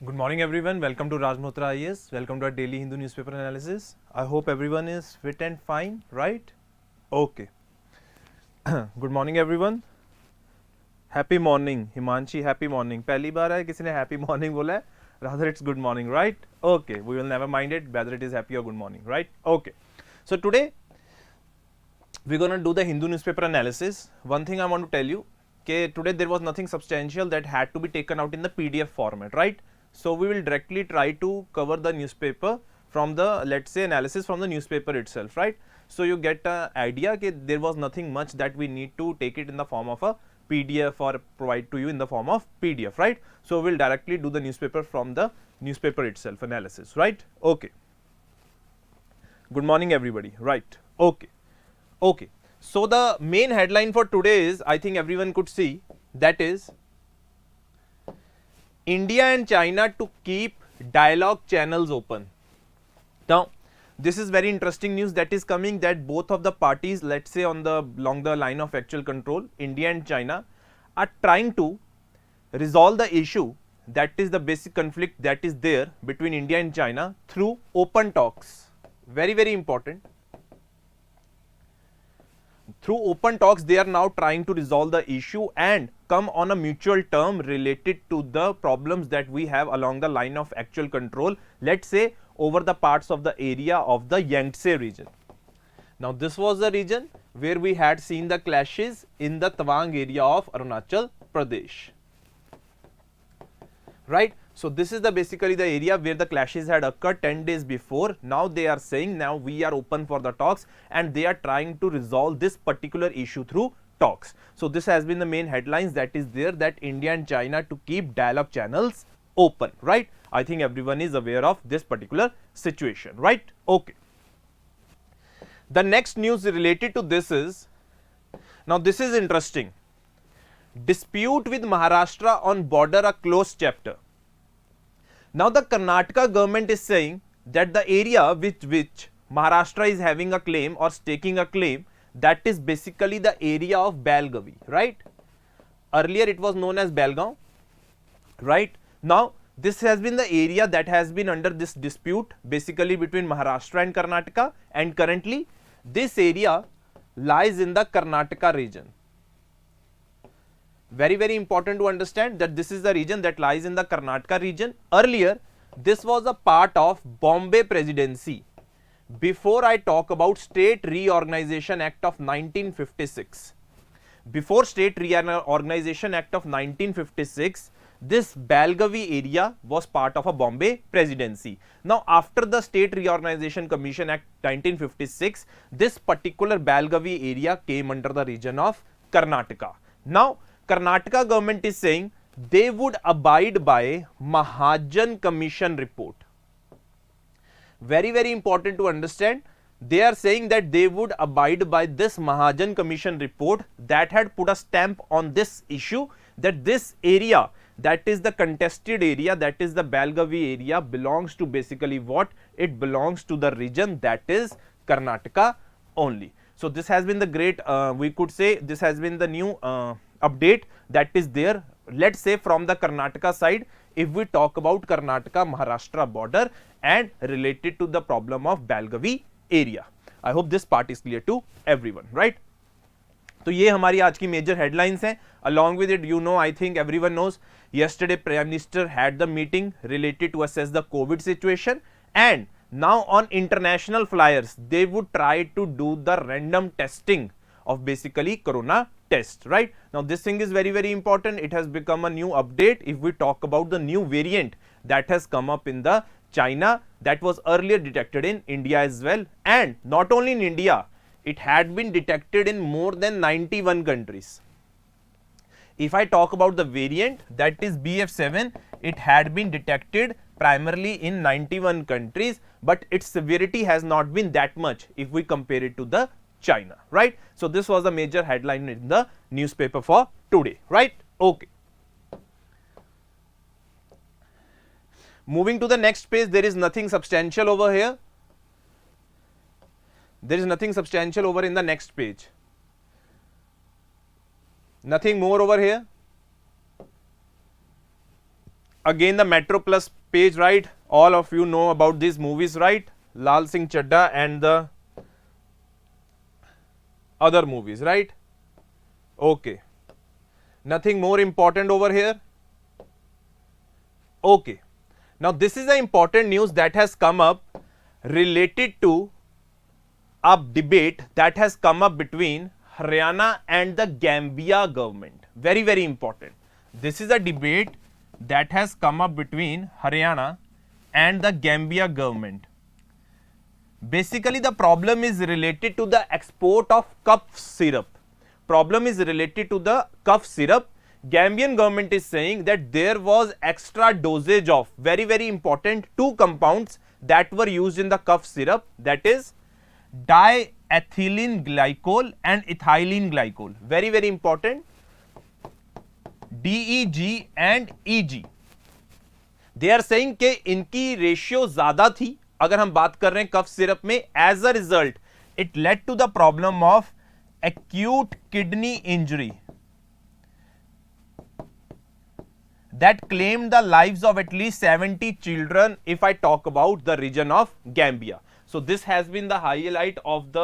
Good morning everyone, welcome to Raj Malhotra IAS, welcome to our daily Hindu newspaper analysis. I hope everyone is fit and fine, right? Okay. Good morning everyone. Happy morning, Himanshi, happy morning. पहली बार है किसी ने happy morning बोला है, rather it's good morning, right? Okay, we will never mind it whether it is happy or good morning, right? Okay. So today we're going to do the Hindu newspaper analysis. One thing I want to tell you, okay, today there was nothing substantial that had to be taken out in the PDF format, right? So we will directly try to cover the newspaper from the, let's say, analysis from the newspaper itself, right? So you get an idea that there was nothing much that we need to take it in the form of a PDF or provide to you in the form of PDF, right? So we'll directly do the newspaper from the newspaper itself analysis, right? Okay. Good morning everybody, right? Okay. Okay. So the main headline for today is, I think everyone could see, that is India and China to keep dialogue channels open. Now, this is very interesting news that is coming, that both of the parties, let's say along the line of actual control, India and China are trying to resolve the issue, that is the basic conflict that is there between India and China, through open talks. Very, very important. Through open talks, they are now trying to resolve the issue and come on a mutual term related to the problems that we have along the line of actual control, let's say over the parts of the area of the Yangtze region. Now, this was the region where we had seen the clashes in the Tawang area of Arunachal Pradesh, right? So this is basically the area where the clashes had occurred 10 days before. Now they are saying, now we are open for the talks, and they are trying to resolve this particular issue through talks. So this has been the main headlines that is there, that India and China to keep dialogue channels open, right? I think everyone is aware of this particular situation, right? Okay. The next news related to this is, now this is interesting. Dispute with Maharashtra on border a closed chapter. Now the Karnataka government is saying that the area which Maharashtra is having a claim or staking a claim, that is basically the area of Belgavi, right? Earlier it was known as Belgaum, right? Now this has been the area that has been under this dispute basically between Maharashtra and Karnataka, and currently this area lies in the Karnataka region. Very, very important to understand that this is the region that lies in the Karnataka region. Earlier, this was a part of Bombay Presidency. Before I talk about State Reorganization Act of 1956, before State Reorganization Act of 1956, this Belgavi area was part of a Bombay Presidency. Now, after the State Reorganization Commission Act 1956, this particular Belgavi area came under the region of Karnataka. Now, Karnataka government is saying they would abide by Mahajan Commission report. Very, very important to understand. They are saying that they would abide by this Mahajan Commission report that had put a stamp on this issue, that this area, that is the contested area, that is the Belgavi area, belongs to basically what? It belongs to the region that is Karnataka only. So this has been the great, we could say this has been the new update that is there, let's say from the Karnataka side, if we talk about Karnataka Maharashtra border and related to the problem of Belgavi area. I hope this part is clear to everyone, right? तो ये हमारी आज की major headlines हैं. Along with it, you know, I think everyone knows, yesterday Prime Minister had the meeting related to assess the COVID situation, and now on international flyers they would try to do the random testing of basically corona test, right? Now this thing is very, very important. It has become a new update if we talk about the new variant that has come up in the China, that was earlier detected in India as well, and not only in India, it had been detected in more than 91 countries. If I talk about the variant, that is BF7, it had been detected primarily in 91 countries, but its severity has not been that much if we compare it to the China, right? So this was a major headline in the newspaper for today, right? Okay. Moving to the next page, there is nothing substantial over here. There is nothing substantial over in the next page. Nothing more over here. again the Metro Plus page, right? All of you know about these movies, right? Lal Singh Chadda and the other movies, right? Okay. Nothing more important over here. Okay. Now this is the important news that has come up related to a debate that has come up between Haryana and the Gambia government. Very, very important. This is a debate that has come up between Haryana and the Gambia government. Basically, the problem is related to the export of cough syrup. Problem is related to the cough syrup. Gambian government is saying that there was extra dosage of very, very important two compounds that were used in the cough syrup, that is diethylene glycol and ethylene glycol. Very, very important. DEG and EG. They are saying कि इनकी ratio ज्यादा थी अगर हम बात कर रहे हैं कफ सिरप में. As a result it led to the problem of acute kidney injury that claimed the lives of at least 70 children if I talk about the region of Gambia. So this has been the highlight of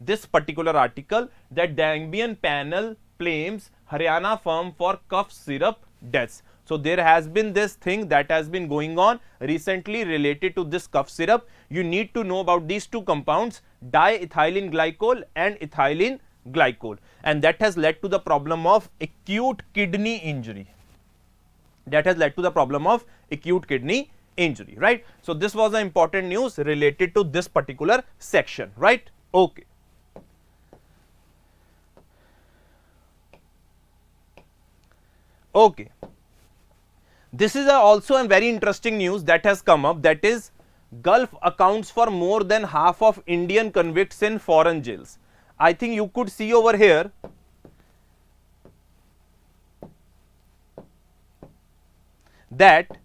this particular article, that Gambian panel blames Haryana firm for cough syrup deaths. So there has been this thing that has been going on recently related to this cough syrup. You need to know about these two compounds, diethylene glycol and ethylene glycol, and that has led to the problem of acute kidney injury. That has led to the problem of acute kidney injury, right? So this was the important news related to this particular section, right? Okay. Okay. This is also a very interesting news that has come up, that is Gulf accounts for more than half of Indian convicts in foreign jails. I think you could see over here that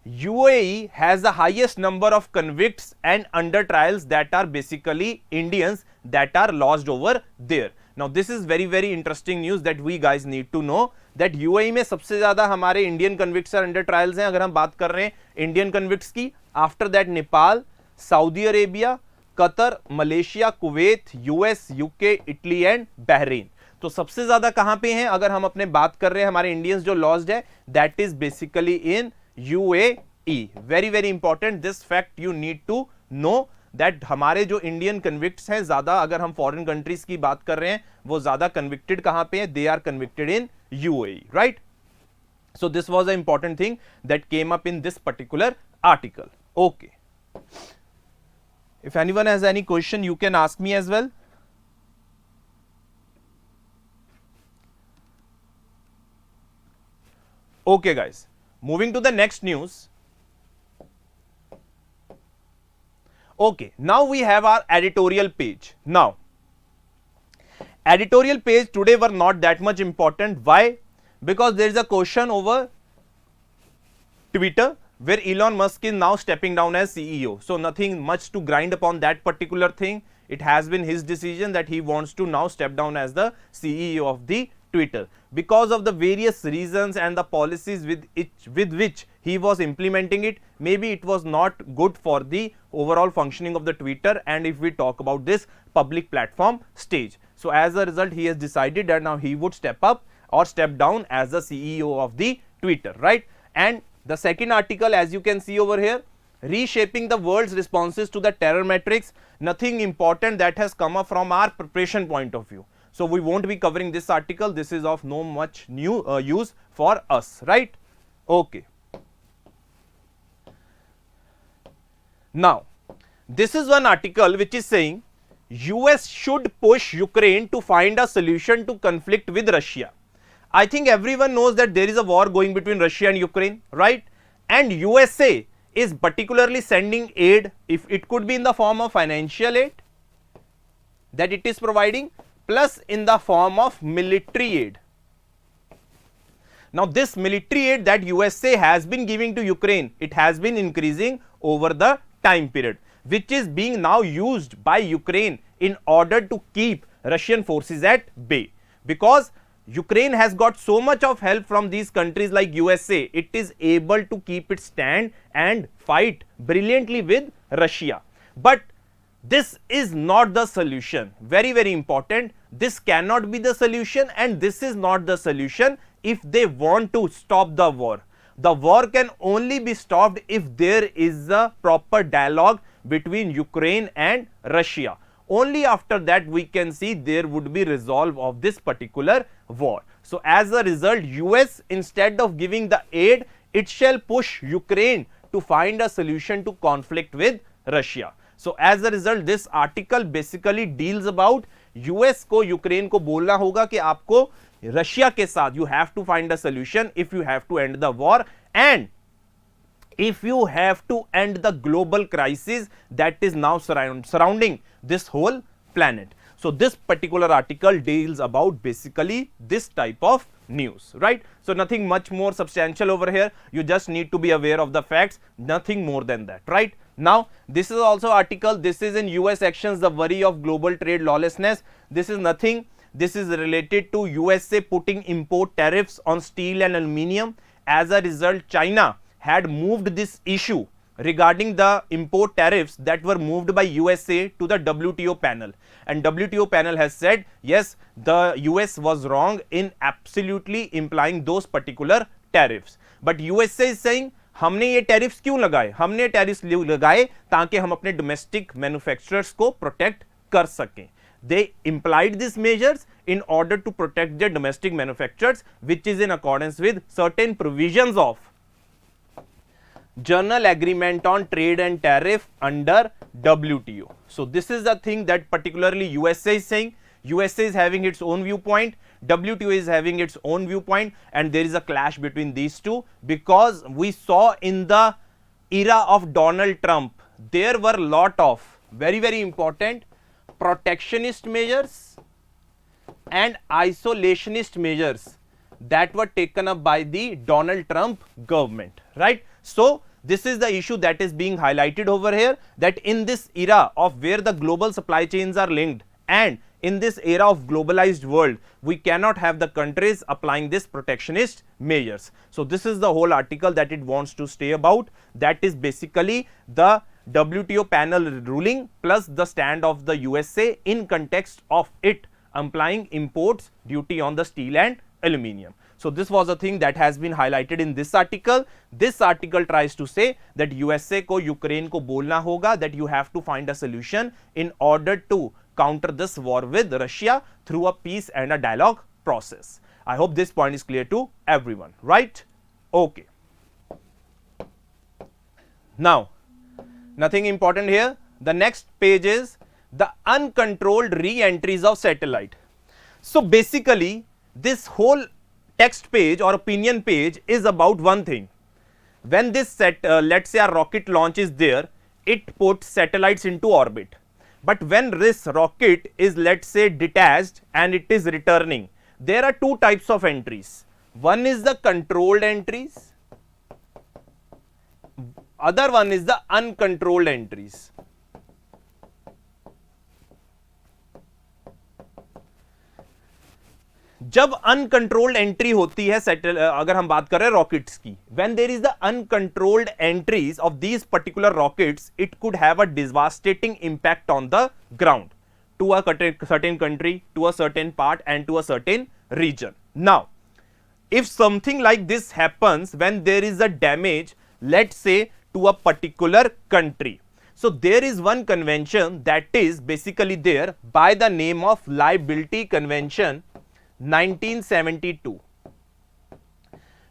UAE has the highest number of convicts and under trials that are basically Indians that are lodged over there. Now this is very, very interesting news that we guys need to know, that UAE में सबसे ज़्यादा हमारे Indian convicts are under trials हैं. अगर हम बात कर रहे हैं Indian convicts की, after that Nepal, Saudi Arabia, Qatar, Malaysia, Kuwait, US, UK, Italy and Bahrain. तो सबसे ज्यादा कहां पे हैं अगर हम अपने बात कर रहे हैं हमारे इंडियंस जो लॉस्ड है, that is basically in UAE. Very, very important this fact you need to know, that हमारे जो इंडियन कन्विक्ट्स हैं ज्यादा, अगर हम फॉरेन कंट्रीज की बात कर रहे हैं, वो ज्यादा कन्विक्टेड कहां पे हैं, they are convicted in UAE, right? So this was a important thing that came up in this particular article. Okay. If anyone has any question, you can ask me as well. Okay guys, moving to the next news. Okay, now we have our editorial page. Now, editorial page today were not that much important. Why? Because there is a question over Twitter, where Elon Musk is now stepping down as CEO. So nothing much to grind upon that particular thing. It has been his decision that he wants to now step down as the CEO of the Twitter. Because of the various reasons and the policies with which he was implementing it, maybe it was not good for the overall functioning of the Twitter, and if we talk about this public platform stage. So as a result, he has decided that now he would step up or step down as the CEO of the Twitter, right? And the second article, as you can see over here, reshaping the world's responses to the terror metrics. Nothing important that has come up from our preparation point of view. So we won't be covering this article. This is of no much new use for us, right? Okay. Now, this is one article which is saying US should push Ukraine to find a solution to conflict with Russia. I think everyone knows that there is a war going between Russia and Ukraine, right? And USA is particularly sending aid, if it could be in the form of financial aid that it is providing, plus in the form of military aid. Now this military aid that USA has been giving to Ukraine, it has been increasing over the time period, which is being now used by Ukraine in order to keep Russian forces at bay. Because Ukraine has got so much of help from these countries like USA, it is able to keep its stand and fight brilliantly with Russia. But this is not the solution. Very, very important. This cannot be the solution, and this is not the solution if they want to stop the war. The war can only be stopped if there is a proper dialogue between Ukraine and Russia. Only after that we can see there would be resolve of this particular war. So as a result, US, instead of giving the aid, it shall push Ukraine to find a solution to conflict with Russia. So as a result, this article basically deals about US को Ukraine को बोलना होगा कि आपको Russia के साथ you have to find a solution if you have to end the war and if you have to end the global crisis that is now surrounding this whole planet. So this particular article deals about basically this type of news, right? So nothing much more substantial over here. You just need to be aware of the facts, nothing more than that, right? Now this is also article, this is in US actions, the worry of global trade lawlessness. This is nothing, this is related to USA putting import tariffs on steel and aluminium. As a result, China had moved this issue regarding the import tariffs that were moved by USA to the WTO panel, and WTO panel has said yes, the US was wrong in absolutely implying those particular tariffs. But USA is saying हमने ये tariffs क्यों लगाए, हमने tariffs लगाए ताकि हम अपने domestic manufacturers को प्रोटेक्ट कर सकें. They implied these measures in order to protect their domestic manufacturers, which is in accordance with certain provisions of General Agreement on Trade and Tariff under WTO. So this is the thing that particularly USA is saying. USA is having its own viewpoint, WTO is having its own viewpoint, and there is a clash between these two because we saw in the era of Donald Trump, there were a lot of very, very important protectionist measures and isolationist measures that were taken up by the Donald Trump government, right? So this is the issue that is being highlighted over here, that in this era of where the global supply chains are linked and in this era of globalized world, we cannot have the countries applying this protectionist measures. So this is the whole article that it wants to stay about. That is basically the WTO panel ruling plus the stand of the USA in context of it applying imports duty on the steel and aluminium. So this was a thing that has been highlighted in this article. This article tries to say that USA को Ukraine को बोलना होगा that you have to find a solution in order to counter this war with Russia through a peace and a dialogue process. I hope this point is clear to everyone, right? Okay. Now, nothing important here. The next page is the uncontrolled re-entries of satellite. So basically, this whole text page or opinion page is about one thing. When this let's say a rocket launch is there, it puts satellites into orbit. But when this rocket is, let's say, detached and it is returning, there are two types of entries. One is the controlled entries, other one is the uncontrolled entries. जब uncontrolled entry होती है अगर हम बात कर रहे हैं rockets की, when there is the uncontrolled entries of these particular rockets, it could have a devastating impact on the ground to a certain country, to a certain part and to a certain region. Now, if something like this happens when there is a damage, let's say to a particular country, so there is one convention that is basically there by the name of Liability Convention 1972.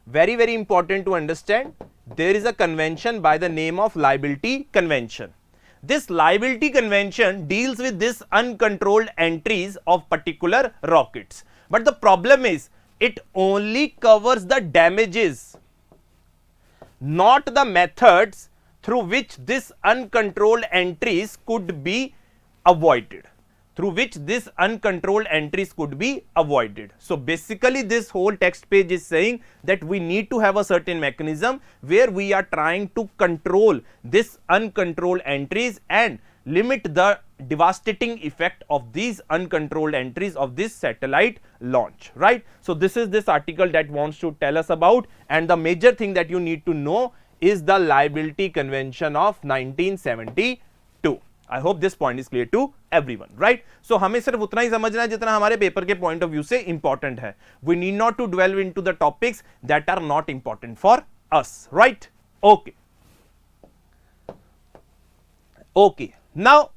Very, very important to understand. There is a convention by the name of Liability Convention. This Liability Convention deals with this uncontrolled entries of particular rockets. But the problem is, it only covers the damages, not the methods through which this uncontrolled entries could be avoided. So basically this whole text page is saying that we need to have a certain mechanism where we are trying to control this uncontrolled entries, and limit the devastating effect of these uncontrolled entries of this satellite launch, right? So this is this article that wants to tell us about, and the major thing that you need to know is the liability convention of 1972. I hope this point is clear to everyone, right? So हमें सिर्फ उतना ही समझना है जितना हमारे paper के point of view से important है. We need not to dwell into the topics that are not important for us, right? Okay. Okay. Now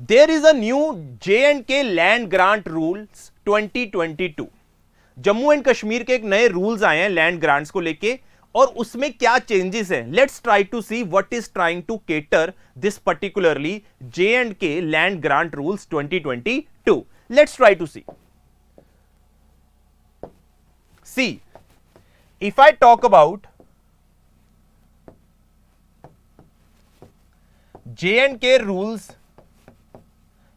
there is a new J&K land grant rules 2022. Jammu and Kashmir के एक नए rules आए हैं land grants को लेके, और उसमें क्या चेंजेस है. Let's try to see what is trying to cater this particularly J&K land grant rules 2022. Let's try to see. See if I talk about J&K rules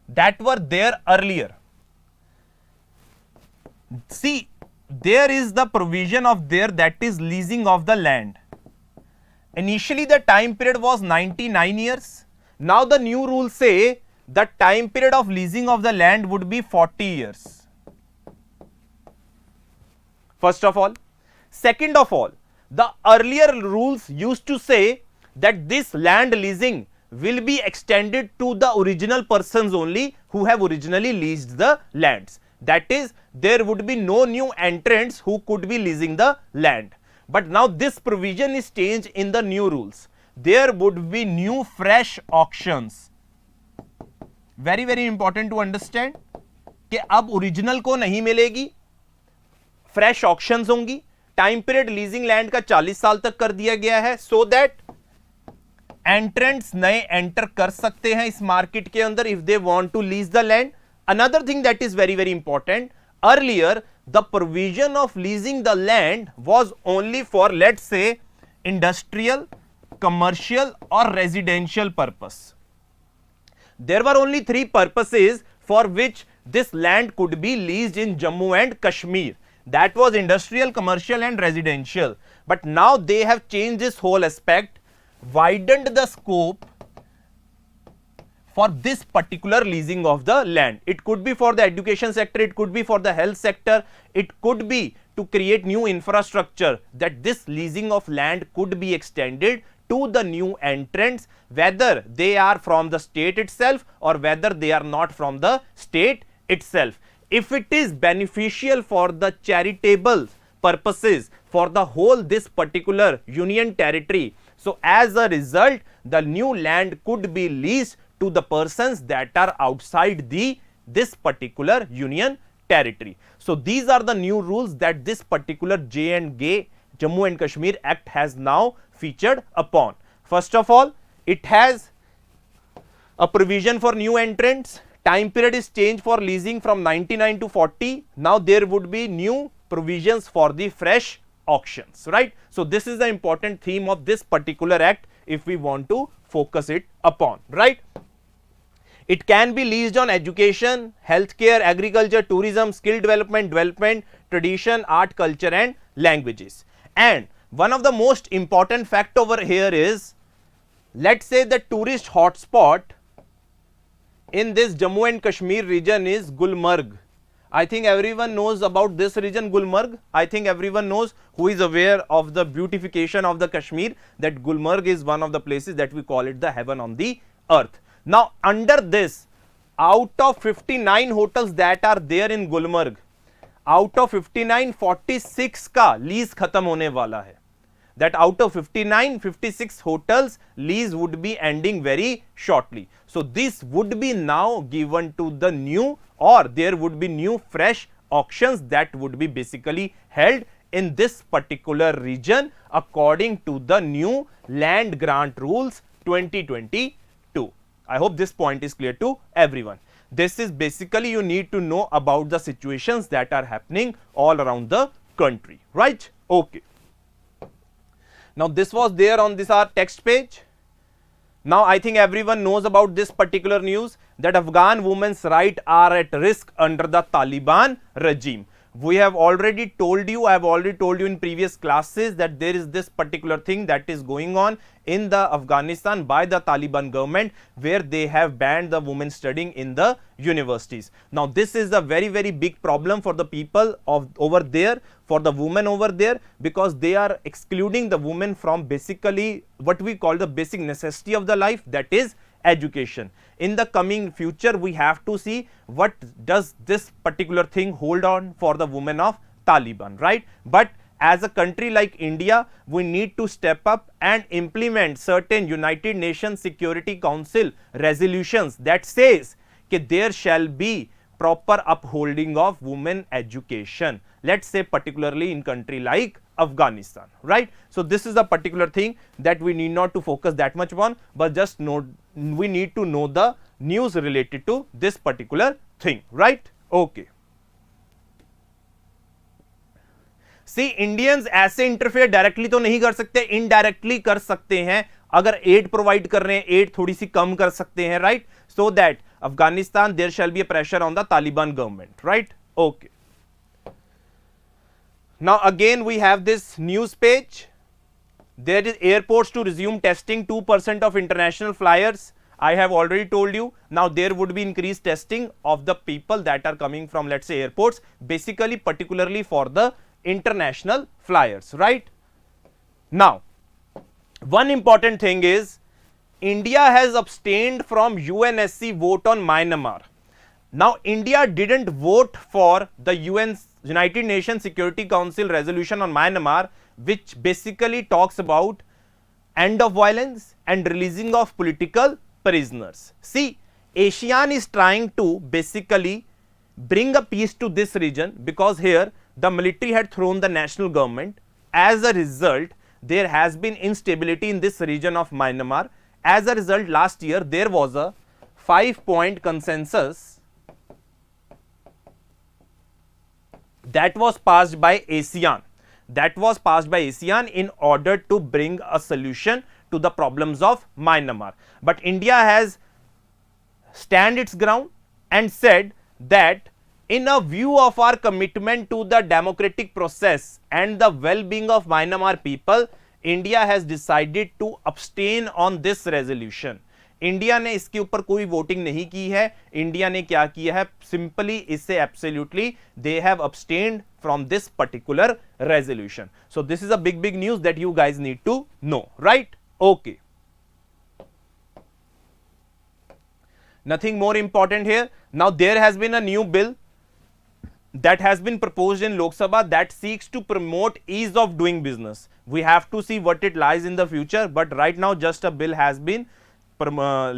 that were there earlier. See, there is the provision of there that is leasing of the land. Initially the time period was 99 years. Now the new rules say the time period of leasing of the land would be 40 years. First of all. Second of all, the earlier rules used to say that this land leasing will be extended to the original persons only who have originally leased the lands. That is, there would be no new entrants who could be leasing the land. But now this provision is changed in the new rules. There would be new fresh auctions. Very very important to understand कि अब original को नहीं मिलेगी, fresh auctions होंगी. Time period leasing land का 40 साल तक कर दिया गया है, सो दैट एंट्रेंट्स नए एंटर कर सकते हैं इस मार्केट के अंदर if they want to lease the land. Another thing that is very very important, earlier the provision of leasing the land was only for let's say industrial, commercial और residential purpose. There were only 3 purposes for which this land could B leased in Jammu and Kashmir. That was industrial, commercial and residential. But now they have changed this whole aspect, widened the scope for this particular leasing of the land. It could be for the education sector, it could be for the health sector, it could be to create new infrastructure, that this leasing of land could be extended to the new entrants, whether they are from the state itself or whether they are not from the state itself. If it is beneficial for the charitable purposes for the whole this particular union territory, so as a result the new land could be leased to the persons that are outside this particular union territory. So these are the new rules that this particular J&K Jammu and Kashmir Act has now featured upon. First of all, it has a provision for new entrants. Time period is changed for leasing from 99 to 40. Now there would be new provisions for the fresh auctions, right? So this is the important theme of this particular act if we want to focus it upon, right? It can be leased on education, healthcare, agriculture, tourism, skill development, tradition, art, culture and languages. And one of the most important fact over here is, let's say the tourist hotspot in this Jammu and Kashmir region is Gulmarg. I think everyone knows about this region, Gulmarg. I think everyone knows who is aware of the beautification of the Kashmir, that Gulmarg is one of the places that we call it the heaven on the earth. Now under this, out of 59 hotels that are there in Gulmarg, out of 59, 46 का lease खत्म होने वाला है. That out of 59, 56 hotels lease would be ending very shortly. So this would be now given to the new, or there would be new fresh auctions that would be basically held in this particular region according to the new land grant rules 2022. I hope this point is clear to everyone. This is basically you need to know about the situations that are happening all around the country, right? Okay. Now this was there on this our text page. Now I think everyone knows about this particular news, that Afghan women's rights are at risk under the Taliban regime. we have already told you, I have already told you in previous classes that there is this particular thing that is going on in the Afghanistan by the Taliban government, where they have banned the women studying in the universities. Now this is a very, very big problem for the people of over there, for the women over there, because they are excluding the women from basically what we call the basic necessity of the life, that is education. In the coming future, we have to see what does this particular thing hold on for the women of Taliban, right? But as a country like India, we need to step up and implement certain United Nations Security Council resolutions that says that there shall be proper upholding of women education, let's say particularly in country like Afghanistan, right? So this is a particular thing that we need not to focus that much on, but just know we need to know the news related to this particular thing, right? Okay. See, Indians ऐसे interfere directly तो नहीं कर सकते, indirectly कर सकते हैं. अगर aid provide कर रहे हैं, एड थोड़ी सी कम कर सकते हैं, right? So that Afghanistan there shall be a pressure on the Taliban government, right? Okay. Now again we have this news page. There is airports to resume testing 2% of international flyers. I have already told you. Now there would be increased testing of the people that are coming from, let's say, airports, basically particularly for the international flyers, right? Now one important thing is India has abstained from UNSC vote on Myanmar. Now India didn't vote for the United Nations Security Council resolution on Myanmar, which basically talks about end of violence and releasing of political prisoners. See, ASEAN is trying to basically bring a peace to this region, because here the military had thrown the national government. As a result, there has been instability in this region of Myanmar. As a result, last year there was a 5-point consensus that was passed by ASEAN. That was passed by ASEAN in order to bring a solution to the problems of Myanmar. But India has stand its ground and said that in a view of our commitment to the democratic process and the well-being of Myanmar people, India has decided to abstain on this resolution. India ने इसके ऊपर कोई voting नहीं की है. India ने क्या किया है, सिंपली इससे absolutely they have abstained from this particular resolution. So this is a big news that you guys need to know, right? Okay. Nothing more important here. Now there has been a new bill that has been proposed in Lok Sabha that seeks to promote ease of doing business. We have to see what it lies in the future, but right now just a bill has been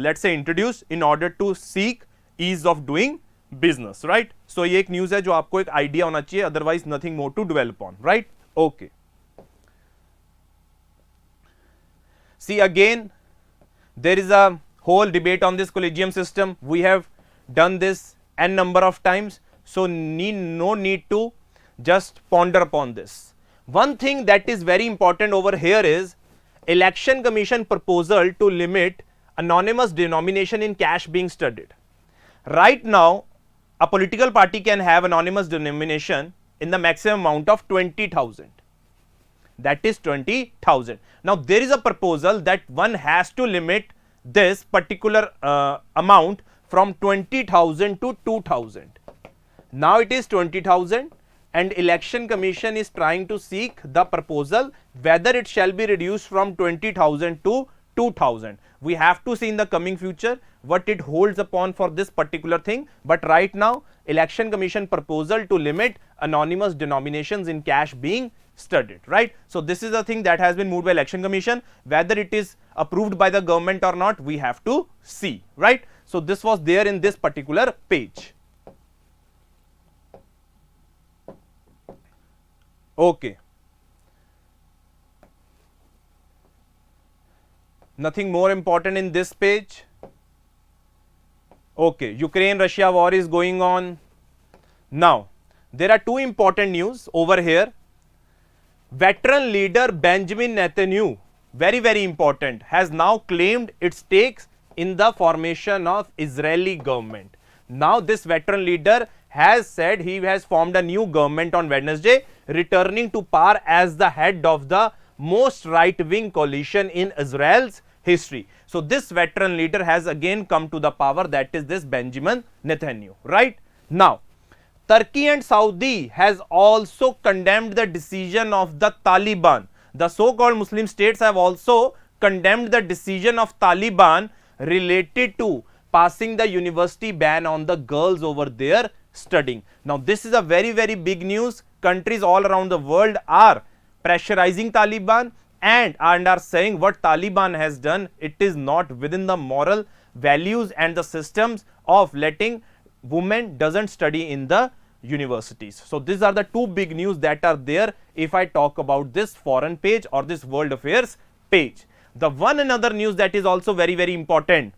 let's say introduced in order to seek ease of doing business, right? So ये एक news है जो आपको एक idea होना चाहिए, otherwise nothing more to develop on, right? Okay. See, again there is a whole debate on this collegium system. We have done this n number of times, so no need to just ponder upon this. One thing that is very important over here is Election Commission proposal to limit anonymous denomination in cash being studied. Right now a political party can have anonymous denomination in the maximum amount of 20,000. That is 20,000. Now there is a proposal that one has to limit this particular amount from 20,000 to 2,000. Now it is 20,000 and Election Commission is trying to seek the proposal whether it shall be reduced from 20,000 to 2,000. We have to see in the coming future what it holds upon for this particular thing, but right now Election Commission proposal to limit anonymous denominations in cash being studied, right? So this is a thing that has been moved by Election Commission. Whether it is approved by the government or not, we have to see, right? So this was there in this particular page. Okay. Nothing more important in this page. Okay, Ukraine-Russia war is going on. Now, there are two important news over here. Veteran leader Benjamin Netanyahu, very important, has now claimed its stakes in the formation of Israeli government. Now this veteran leader has said he has formed a new government on Wednesday, returning to power as the head of the most right-wing coalition in Israel's history. So this veteran leader has again come to the power, that is this Benjamin Netanyahu, right? Now, Turkey and Saudi has also condemned the decision of the Taliban. The so-called Muslim states have also condemned the decision of Taliban related to passing the university ban on the girls over there studying. Now, this is a very, very big news. Countries all around the world are pressurizing Taliban and are saying what Taliban has done, it is not within the moral values and the systems of letting women doesn't study in the universities. So these are the two big news that are there if I talk about this foreign page or this world affairs page. The one another news that is also very, very important.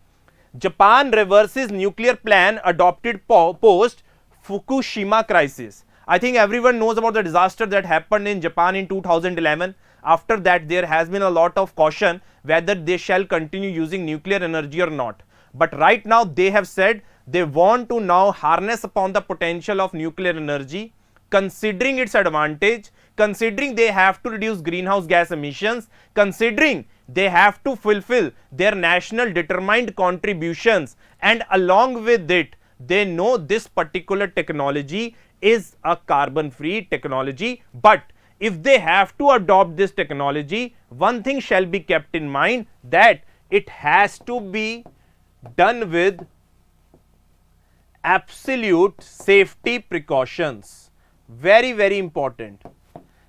Japan reverses nuclear plan adopted post Fukushima crisis. I think everyone knows about the disaster that happened in Japan in 2011. After that, there has been a lot of caution whether they shall continue using nuclear energy or not. But right now, they have said they want to now harness upon the potential of nuclear energy, considering its advantage, considering they have to reduce greenhouse gas emissions, considering they have to fulfill their national determined contributions, and along with it, they know this particular technology is a carbon free technology. But if they have to adopt this technology, one thing shall be kept in mind, that it has to be done with absolute safety precautions. Very, very important.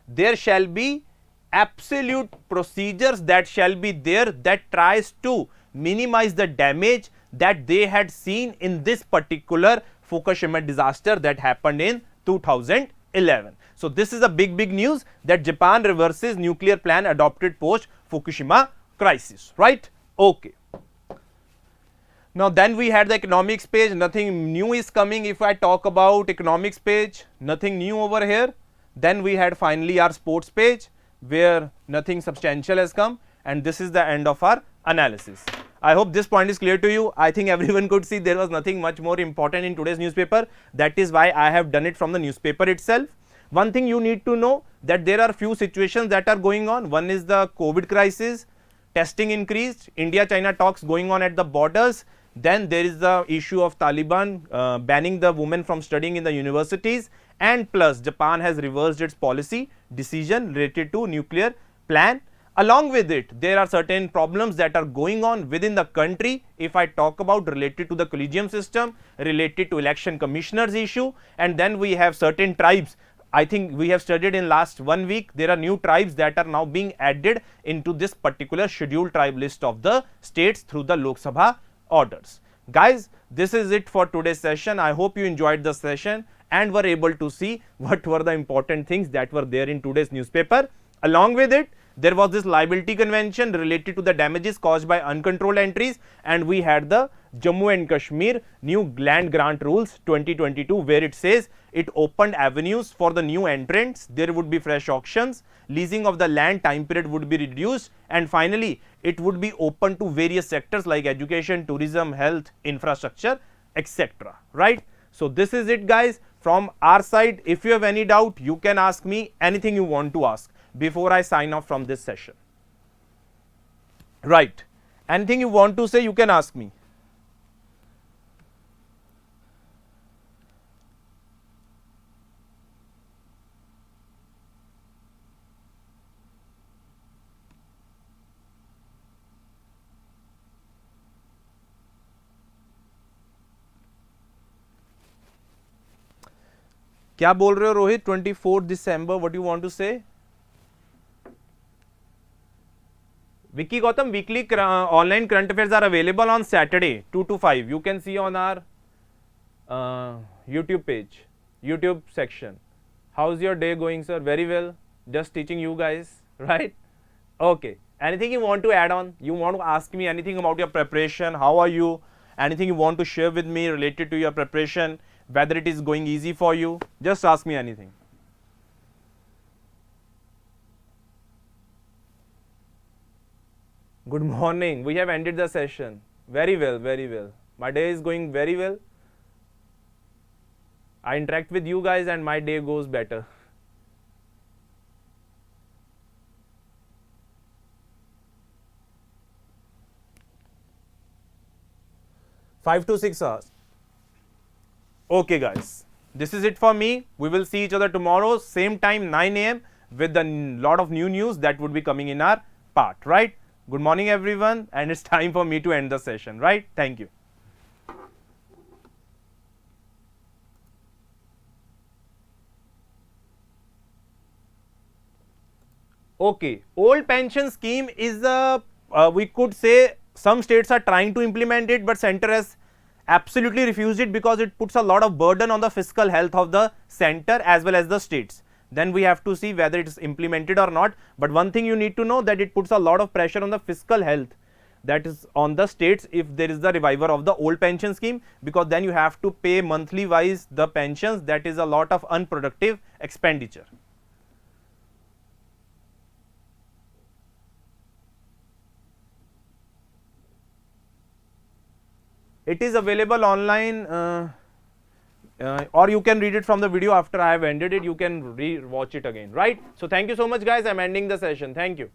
There shall be absolute procedures that shall be there that tries to minimize the damage that they had seen in this particular Fukushima disaster that happened in 2011. So this is a big, big news that Japan reverses nuclear plan adopted post Fukushima crisis, right? Okay. Now then we had the economics page. Nothing new is coming if I talk about economics page. Nothing new over here. Then we had finally our sports page where nothing substantial has come, and this is the end of our analysis. I hope this point is clear to you. I think everyone could see there was nothing much more important in today's newspaper. That is why I have done it from the newspaper itself. One thing you need to know, that there are few situations that are going on. One is the COVID crisis, testing increased, India-China talks going on at the borders. Then there is the issue of Taliban banning the women from studying in the universities, and plus Japan has reversed its policy decision related to nuclear plan. Along with it, there are certain problems that are going on within the country. If I talk about related to the collegium system, related to election commissioners issue, and then we have certain tribes. I think we have studied in last 1 week, there are new tribes that are now being added into this particular scheduled tribe list of the states through the Lok Sabha orders. Guys, this is it for today's session. I hope you enjoyed the session and were able to see what were the important things that were there in today's newspaper. Along with it, there was this liability convention related to the damages caused by uncontrolled entries, and we had the Jammu and Kashmir new land grant rules 2022, where it says it opened avenues for the new entrants. There would be fresh auctions, leasing of the land time period would be reduced, and finally it would be open to various sectors like education, tourism, health, infrastructure, etc. Right? So this is it, guys, from our side. If you have any doubt, you can ask me anything you want to ask before I sign off from this session. Right. Anything you want to say, you can ask me. क्या बोल रहे हो Rohit? 24 December, what do you want to say? Vicky Gautam, weekly online current affairs are available on Saturday 2 to 5. You can see on our YouTube page, YouTube section. How's your day going, sir? Very well. Just teaching you guys, right? Okay. Anything you want to add on? You want to ask me anything about your preparation? How are you? Anything you want to share with me related to your preparation? Whether it is going easy for you? Just ask me anything. Good morning. We have ended the session. Very well, very well. My day is going very well. I interact with you guys and my day goes better. Five to 6 hours. Okay guys, this is it for me. We will see each other tomorrow, same time 9 a.m. with a lot of new news that would be coming in our part, right? Good morning everyone, and it's time for me to end the session, right? Thank you. Okay, old pension scheme is a, we could say some states are trying to implement it, but center has absolutely refused it because it puts a lot of burden on the fiscal health of the center as well as the states. Then we have to see whether it is implemented or not. But one thing you need to know, that it puts a lot of pressure on the fiscal health, that is on the states, if there is the revival of the old pension scheme, because then you have to pay monthly wise the pensions. That is a lot of unproductive expenditure. It is available online, or you can read it from the video after I have ended it. You can re-watch it again, right? So thank you so much guys. I'm ending the session. Thank you.